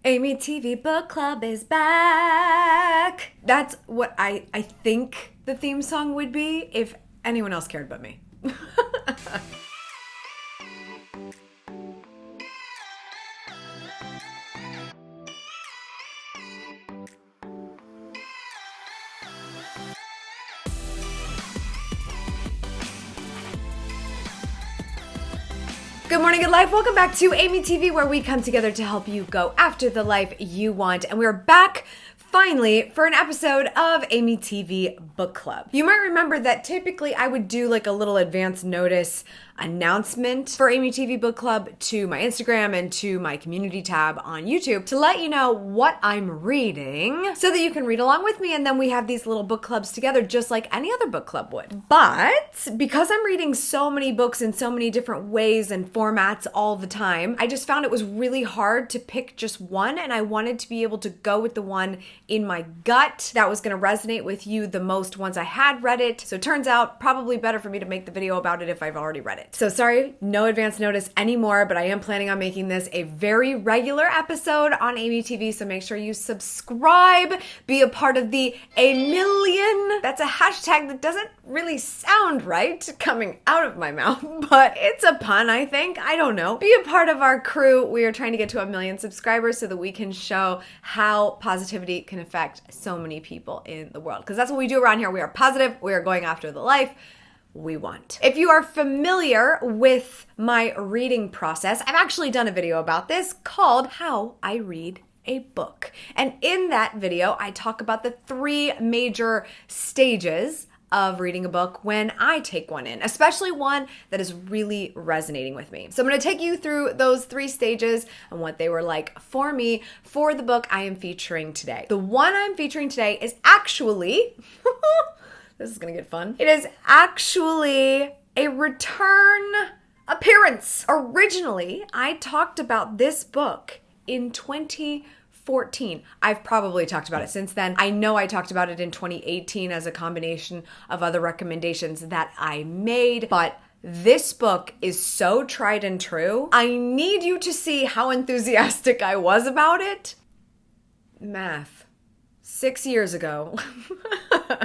AmyTV Book Club is back. That's what I think the theme song would be if anyone else cared but me. Good morning, good life. Welcome back to AmyTV, where we come together to help you go after the life you want. And we're back finally for an episode of AmyTV Book Club. You might remember that typically I would do like a little advance notice announcement for AmyTV Book Club to my Instagram and to my community tab on YouTube to let you know what I'm reading so that you can read along with me, and then we have these little book clubs together just like any other book club would. But because I'm reading so many books in so many different ways and formats all the time, I just found it was really hard to pick just one, and I wanted to be able to go with the one in my gut that was going to resonate with you the most once I had read it. So it turns out probably better for me to make the video about it if I've already read it. So sorry, no advance notice anymore, but I am planning on making this a very regular episode on AmyTV, so make sure you subscribe, be a part of the A Million. That's a hashtag that doesn't really sound right coming out of my mouth, but it's a pun, I think. I don't know. Be a part of our crew. We are trying to get to 1 million subscribers so that we can show how positivity can affect so many people in the world, because that's what we do around here. We are positive. We are going after the life we want. If you are familiar with my reading process, I've actually done a video about this called How I Read a Book. And in that video, I talk about the 3 major stages of reading a book when I take one in, especially one that is really resonating with me. So I'm going to take you through those 3 stages and what they were like for me for the book I am featuring today. The one I'm featuring today is actually this is gonna get fun. It is actually a return appearance. Originally, I talked about this book in 2014. I've probably talked about it since then. I know I talked about it in 2018 as a combination of other recommendations that I made, but this book is so tried and true. I need you to see how enthusiastic I was about it. Math. 6 years ago.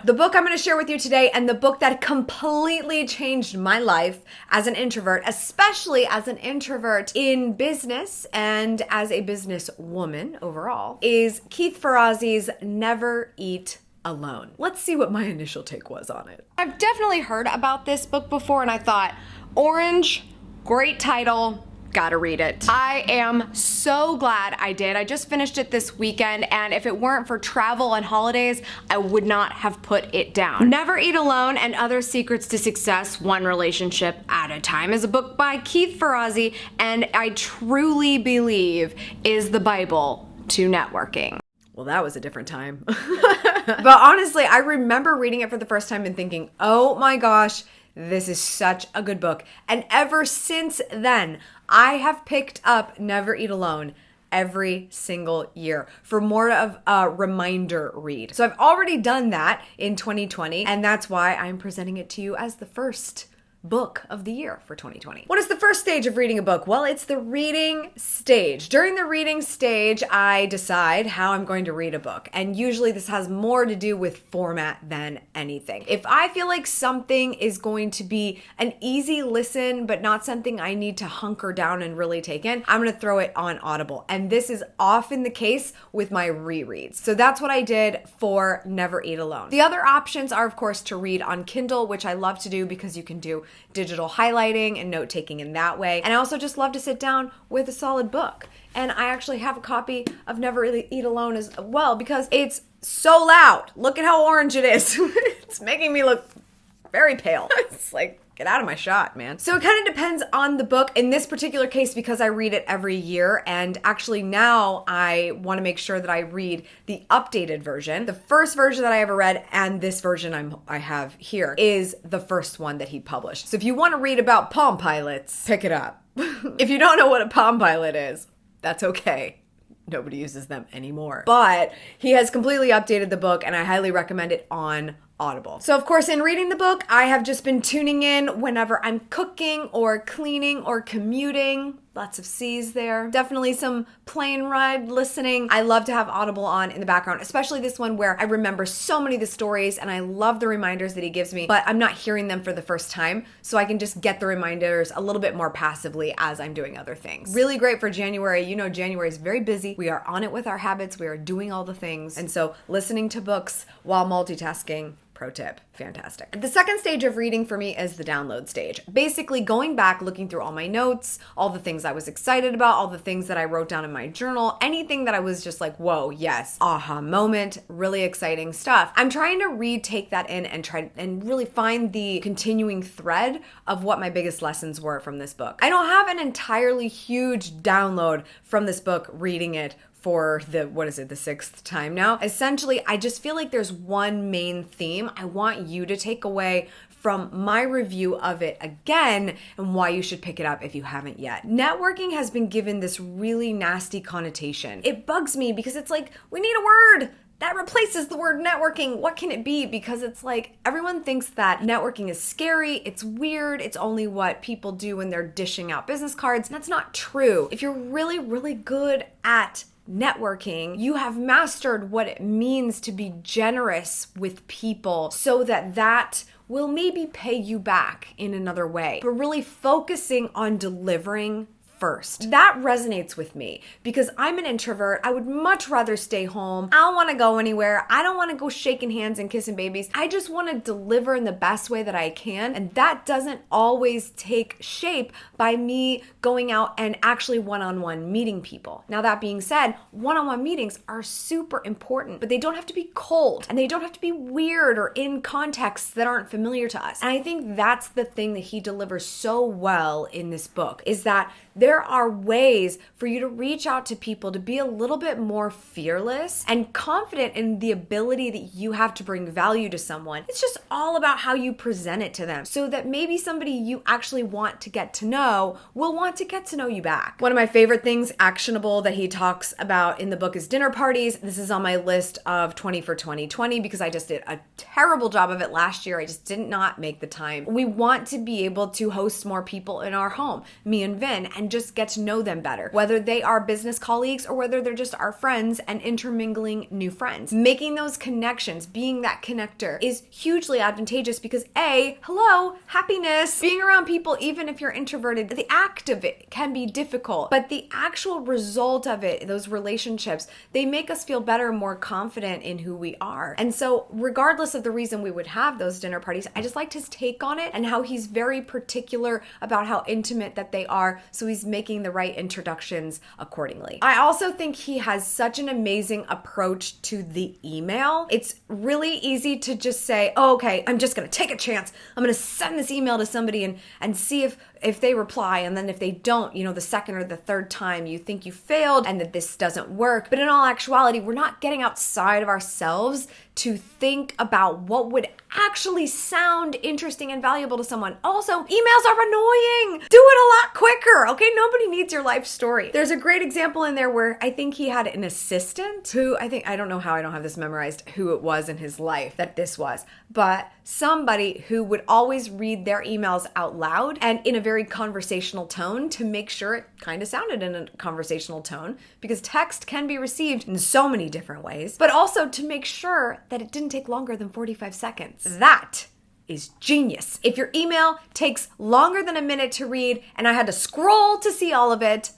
The book I'm going to share with you today, and the book that completely changed my life as an introvert, especially as an introvert in business and as a business woman overall, is Keith Ferrazzi's Never Eat Alone. Let's see what my initial take was on it. I've definitely heard about this book before, and I thought, orange, great title, gotta read it. I am so glad I did. I just finished it this weekend, and if it weren't for travel and holidays, I would not have put it down. Never Eat Alone and Other Secrets to Success, One Relationship at a Time is a book by Keith Ferrazzi, and I truly believe is the Bible to networking. Well, that was a different time. But honestly, I remember reading it for the first time and thinking, oh my gosh, this is such a good book. And ever since then, I have picked up Never Eat Alone every single year for more of a reminder read. So I've already done that in 2020, and that's why I'm presenting it to you as the first book of the year for 2020. What is the first stage of reading a book? Well, it's the reading stage. During the reading stage, I decide how I'm going to read a book. And usually this has more to do with format than anything. If I feel like something is going to be an easy listen, but not something I need to hunker down and really take in, I'm going to throw it on Audible. And this is often the case with my rereads. So that's what I did for Never Eat Alone. The other options are, of course, to read on Kindle, which I love to do because you can do digital highlighting and note taking in that way. And I also just love to sit down with a solid book. And I actually have a copy of Never Eat Alone as well because it's so loud. Look at how orange it is. It's making me look very pale. It's like, get out of my shot, man. So it kind of depends on the book. In this particular case, because I read it every year, and actually now I want to make sure that I read the updated version. The first version that I ever read, and this version I have here, is the first one that he published. So if you want to read about Palm Pilots, pick it up. If you don't know what a Palm Pilot is, that's okay. Nobody uses them anymore. But he has completely updated the book, and I highly recommend it on Audible. So of course, in reading the book, I have just been tuning in whenever I'm cooking or cleaning or commuting. Lots of C's there. Definitely some plane ride listening. I love to have Audible on in the background, especially this one where I remember so many of the stories and I love the reminders that he gives me, but I'm not hearing them for the first time, so I can just get the reminders a little bit more passively as I'm doing other things. Really great for January. You know, January is very busy. We are on it with our habits. We are doing all the things. And so listening to books while multitasking, pro tip, fantastic. The second stage of reading for me is the download stage. Basically going back, looking through all my notes, all the things I was excited about, all the things that I wrote down in my journal, anything that I was just like, whoa, yes, aha moment, really exciting stuff. I'm trying to retake that in and try and really find the continuing thread of what my biggest lessons were from this book. I don't have an entirely huge download from this book reading it for the sixth time now. Essentially, I just feel like there's one main theme I want you to take away from my review of it again and why you should pick it up if you haven't yet. Networking has been given this really nasty connotation. It bugs me because it's like, we need a word that replaces the word networking. What can it be? Because it's like everyone thinks that networking is scary, it's weird, it's only what people do when they're dishing out business cards. That's not true. If you're really, really good at networking, you have mastered what it means to be generous with people so that will maybe pay you back in another way. But really focusing on delivering first. That resonates with me because I'm an introvert. I would much rather stay home. I don't want to go anywhere. I don't want to go shaking hands and kissing babies. I just want to deliver in the best way that I can. And that doesn't always take shape by me going out and actually one-on-one meeting people. Now, that being said, one-on-one meetings are super important, but they don't have to be cold and they don't have to be weird or in contexts that aren't familiar to us. And I think that's the thing that he delivers so well in this book, is that there are ways for you to reach out to people to be a little bit more fearless and confident in the ability that you have to bring value to someone. It's just all about how you present it to them so that maybe somebody you actually want to get to know will want to get to know you back. One of my favorite things, actionable, that he talks about in the book is dinner parties. This is on my list of 20 for 2020 because I just did a terrible job of it last year. I just did not make the time. We want to be able to host more people in our home, me and Vin, and just get to know them better, whether they are business colleagues or whether they're just our friends, and intermingling new friends. Making those connections, being that connector, is hugely advantageous because hello, happiness. Being around people, even if you're introverted, the act of it can be difficult, but the actual result of it, those relationships, they make us feel better and more confident in who we are. And so regardless of the reason we would have those dinner parties, I just liked his take on it and how he's very particular about how intimate that they are, so he's making the right introductions accordingly. I also think he has such an amazing approach to the email. It's really easy to just say, oh, okay, I'm just gonna take a chance. I'm gonna send this email to somebody and see if they reply, and then if they don't, the second or the third time you think you failed and that this doesn't work. But in all actuality, we're not getting outside of ourselves to think about what would actually sound interesting and valuable to someone. Also, emails are annoying. Do it a lot quicker, okay? Nobody needs your life story. There's a great example in there where I think he had an assistant who, I don't know how I don't have this memorized, who it was in his life that this was, but somebody who would always read their emails out loud and in a very conversational tone to make sure it kind of sounded in a conversational tone, because text can be received in so many different ways, but also to make sure that it didn't take longer than 45 seconds. That is genius. If your email takes longer than a minute to read and I had to scroll to see all of it,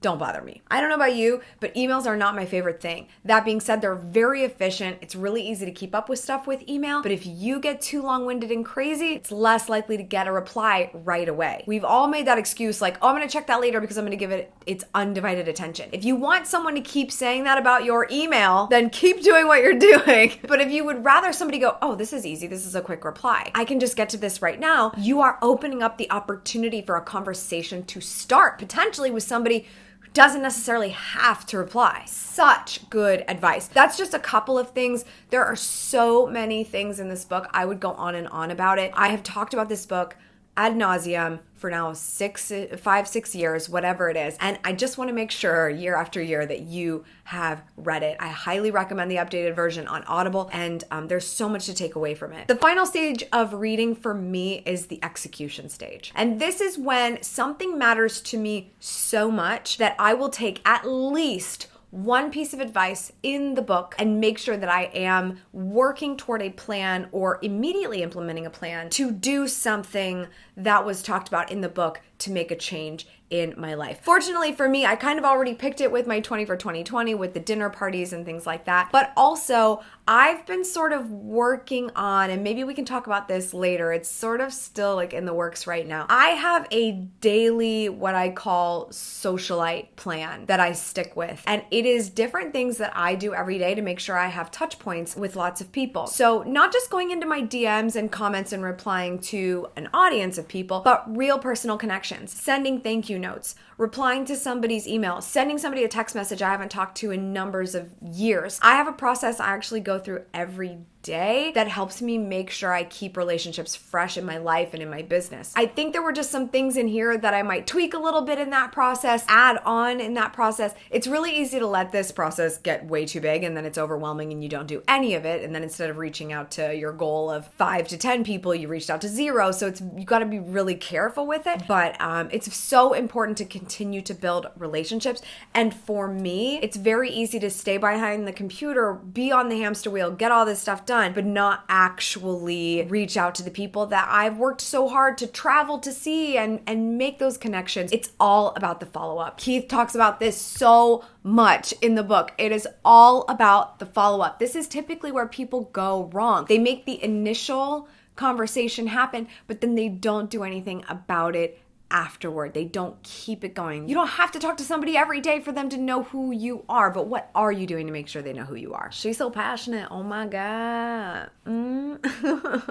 don't bother me. I don't know about you, but emails are not my favorite thing. That being said, they're very efficient. It's really easy to keep up with stuff with email, but if you get too long-winded and crazy, it's less likely to get a reply right away. We've all made that excuse like, oh, I'm gonna check that later because I'm gonna give it its undivided attention. If you want someone to keep saying that about your email, then keep doing what you're doing. But if you would rather somebody go, oh, this is easy, this is a quick reply, I can just get to this right now, you are opening up the opportunity for a conversation to start, potentially with somebody doesn't necessarily have to reply. Such good advice. That's just a couple of things. There are so many things in this book. I would go on and on about it. I have talked about this book ad nauseum for now 5-6 years, whatever it is. And I just want to make sure year after year that you have read it. I highly recommend the updated version on Audible, and there's so much to take away from it. The final stage of reading for me is the execution stage. And this is when something matters to me so much that I will take at least one piece of advice in the book and make sure that I am working toward a plan or immediately implementing a plan to do something that was talked about in the book to make a change in my life. Fortunately for me, I kind of already picked it with my 20 for 2020 with the dinner parties and things like that. But also, I've been sort of working on, and maybe we can talk about this later, it's sort of still like in the works right now. I have a daily, what I call socialite plan that I stick with. And it is different things that I do every day to make sure I have touch points with lots of people. So not just going into my DMs and comments and replying to an audience of people, but real personal connections, sending thank you notes, replying to somebody's email, sending somebody a text message I haven't talked to in numbers of years. I have a process I actually go through every day that helps me make sure I keep relationships fresh in my life and in my business. I think there were just some things in here that I might tweak a little bit in that process, add on in that process. It's really easy to let this process get way too big and then it's overwhelming and you don't do any of it. And then instead of reaching out to your goal of 5 to 10 people, you reached out to 0. So you got to be really careful with it. But it's so important to continue to build relationships. And for me, it's very easy to stay behind the computer, be on the hamster wheel, get all this stuff done, but not actually reach out to the people that I've worked so hard to travel to see and make those connections. It's all about the follow-up. Keith talks about this so much in the book. It is all about the follow-up. This is typically where people go wrong. They make the initial conversation happen, but then they don't do anything about it afterward. They don't keep it going. You don't have to talk to somebody every day for them to know who you are, but what are you doing to make sure they know who you are? She's so passionate. Oh my God.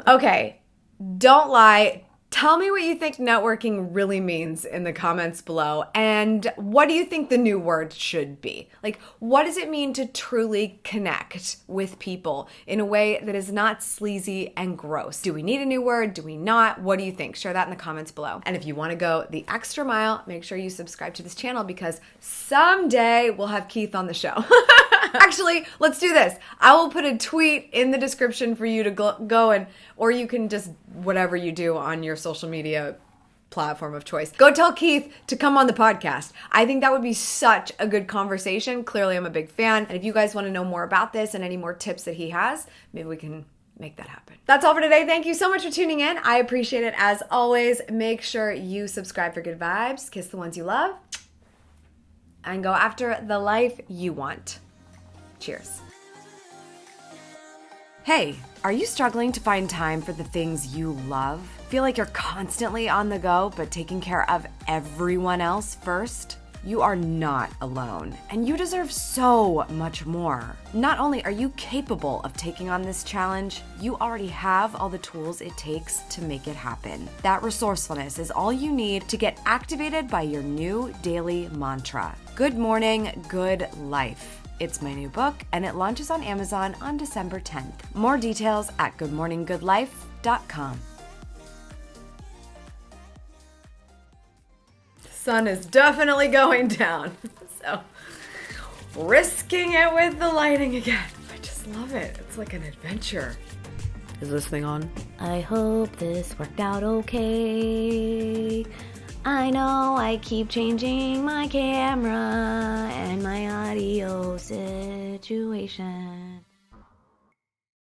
Okay, don't lie. Tell me what you think networking really means in the comments below. And what do you think the new word should be? Like, what does it mean to truly connect with people in a way that is not sleazy and gross? Do we need a new word? Do we not? What do you think? Share that in the comments below. And if you want to go the extra mile, make sure you subscribe to this channel because someday we'll have Keith on the show. Actually, let's do this. I will put a tweet in the description for you to go and, or you can just, whatever you do on your social media platform of choice, go tell Keith to come on the podcast. I think that would be such a good conversation. Clearly, I'm a big fan. And if you guys want to know more about this and any more tips that he has, maybe we can make that happen. That's all for today. Thank you so much for tuning in. I appreciate it as always. Make sure you subscribe for good vibes, kiss the ones you love, and go after the life you want. Cheers. Hey, are you struggling to find time for the things you love? Feel like you're constantly on the go, but taking care of everyone else first? You are not alone, and you deserve so much more. Not only are you capable of taking on this challenge, you already have all the tools it takes to make it happen. That resourcefulness is all you need to get activated by your new daily mantra. Good morning, good life. It's my new book, and it launches on Amazon on December 10th. More details at goodmorninggoodlife.com. Sun is definitely going down, so risking it with the lighting again. I just love it. It's like an adventure. Is this thing on? I hope this worked out okay. I know I keep changing my camera and my audio situation.